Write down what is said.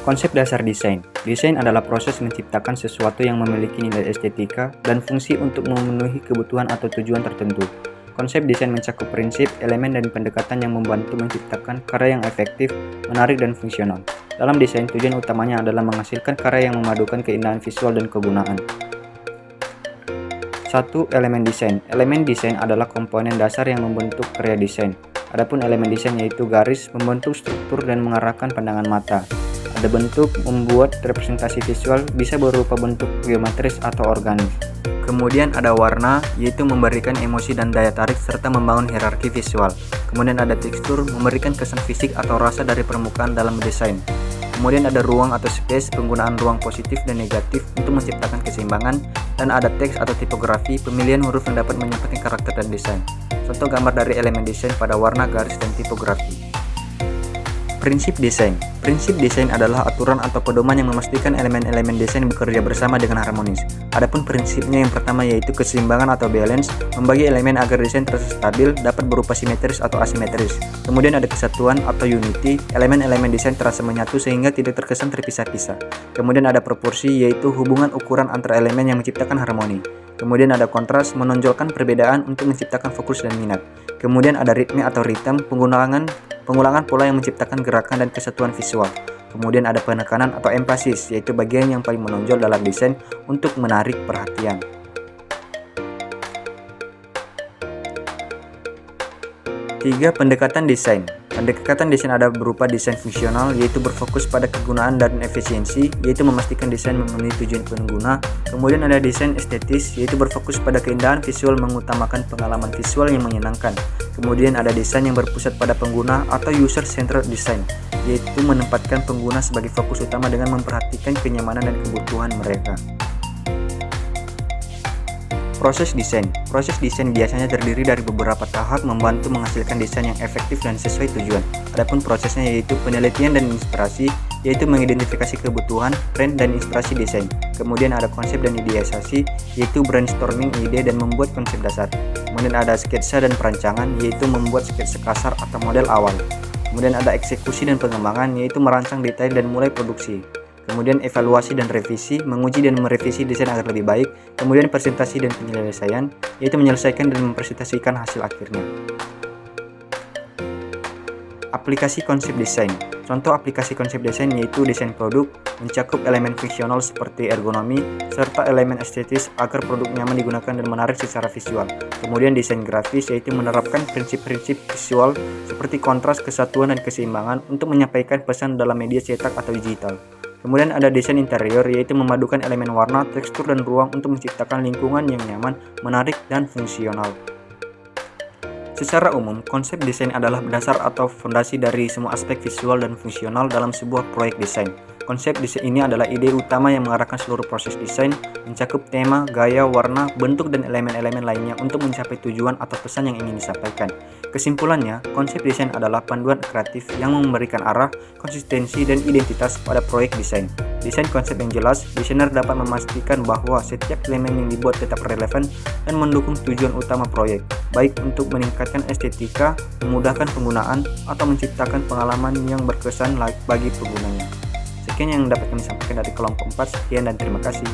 Konsep dasar desain. Desain adalah proses menciptakan sesuatu yang memiliki nilai estetika dan fungsi untuk memenuhi kebutuhan atau tujuan tertentu. Konsep desain mencakup prinsip, elemen, dan pendekatan yang membantu menciptakan karya yang efektif, menarik, dan fungsional. Dalam desain, tujuan utamanya adalah menghasilkan karya yang memadukan keindahan visual dan kegunaan. 1. Elemen desain. Elemen desain adalah komponen dasar yang membentuk karya desain. Adapun elemen desain yaitu garis, membentuk struktur dan mengarahkan pandangan mata. Ada bentuk, membuat representasi visual, bisa berupa bentuk geometris atau organik. Kemudian ada warna, yaitu memberikan emosi dan daya tarik serta membangun hierarki visual. Kemudian ada tekstur, memberikan kesan fisik atau rasa dari permukaan dalam desain. Kemudian ada ruang atau space, penggunaan ruang positif dan negatif untuk menciptakan keseimbangan. Dan ada teks atau tipografi, pemilihan huruf yang dapat menyampaikan karakter dan desain. Contoh gambar dari elemen desain pada warna, garis, dan tipografi. Prinsip desain. Prinsip desain adalah aturan atau pedoman yang memastikan elemen-elemen desain bekerja bersama dengan harmonis. Adapun prinsipnya yang pertama yaitu keseimbangan atau balance, membagi elemen agar desain terasa stabil, dapat berupa simetris atau asimetris. Kemudian ada kesatuan atau unity, elemen-elemen desain terasa menyatu sehingga tidak terkesan terpisah-pisah. Kemudian ada proporsi, yaitu hubungan ukuran antara elemen yang menciptakan harmoni. Kemudian ada kontras, menonjolkan perbedaan untuk menciptakan fokus dan minat. Kemudian ada ritme atau rhythm, pengulangan pola yang menciptakan gerakan dan kesatuan visual. Kemudian ada penekanan atau emphasis, yaitu bagian yang paling menonjol dalam desain untuk menarik perhatian. 3. Pendekatan desain. Pendekatan desain ada berupa desain fungsional, yaitu berfokus pada kegunaan dan efisiensi, yaitu memastikan desain memenuhi tujuan pengguna. Kemudian ada desain estetis, yaitu berfokus pada keindahan visual, mengutamakan pengalaman visual yang menyenangkan. Kemudian ada desain yang berpusat pada pengguna atau user-centered design, yaitu menempatkan pengguna sebagai fokus utama dengan memperhatikan kenyamanan dan kebutuhan mereka. Proses desain. Proses desain biasanya terdiri dari beberapa tahap membantu menghasilkan desain yang efektif dan sesuai tujuan. Adapun prosesnya yaitu penelitian dan inspirasi, yaitu mengidentifikasi kebutuhan, tren, dan inspirasi desain. Kemudian ada konsep dan idealisasi, yaitu brainstorming ide dan membuat konsep dasar. Kemudian ada sketsa dan perancangan, yaitu membuat sketsa kasar atau model awal. Kemudian ada eksekusi dan pengembangan, yaitu merancang detail dan mulai produksi. Kemudian evaluasi dan revisi, menguji dan merevisi desain agar lebih baik. Kemudian presentasi dan penyelesaian, yaitu menyelesaikan dan mempresentasikan hasil akhirnya. Aplikasi konsep desain. Contoh aplikasi konsep desain yaitu desain produk, mencakup elemen fungsional seperti ergonomi, serta elemen estetis agar produk nyaman digunakan dan menarik secara visual. Kemudian desain grafis yaitu menerapkan prinsip-prinsip visual seperti kontras, kesatuan, dan keseimbangan untuk menyampaikan pesan dalam media cetak atau digital. Kemudian ada desain interior, yaitu memadukan elemen warna, tekstur, dan ruang untuk menciptakan lingkungan yang nyaman, menarik, dan fungsional. Secara umum, konsep desain adalah dasar atau fondasi dari semua aspek visual dan fungsional dalam sebuah proyek desain. Konsep desain ini adalah ide utama yang mengarahkan seluruh proses desain, mencakup tema, gaya, warna, bentuk, dan elemen-elemen lainnya untuk mencapai tujuan atau pesan yang ingin disampaikan. Kesimpulannya, konsep desain adalah panduan kreatif yang memberikan arah, konsistensi, dan identitas pada proyek desain. Desain konsep yang jelas, desainer dapat memastikan bahwa setiap elemen yang dibuat tetap relevan dan mendukung tujuan utama proyek, baik untuk meningkatkan estetika, memudahkan penggunaan, atau menciptakan pengalaman yang berkesan bagi penggunanya. Sekian yang dapat kami sampaikan dari kelompok 4. Sekian dan terima kasih.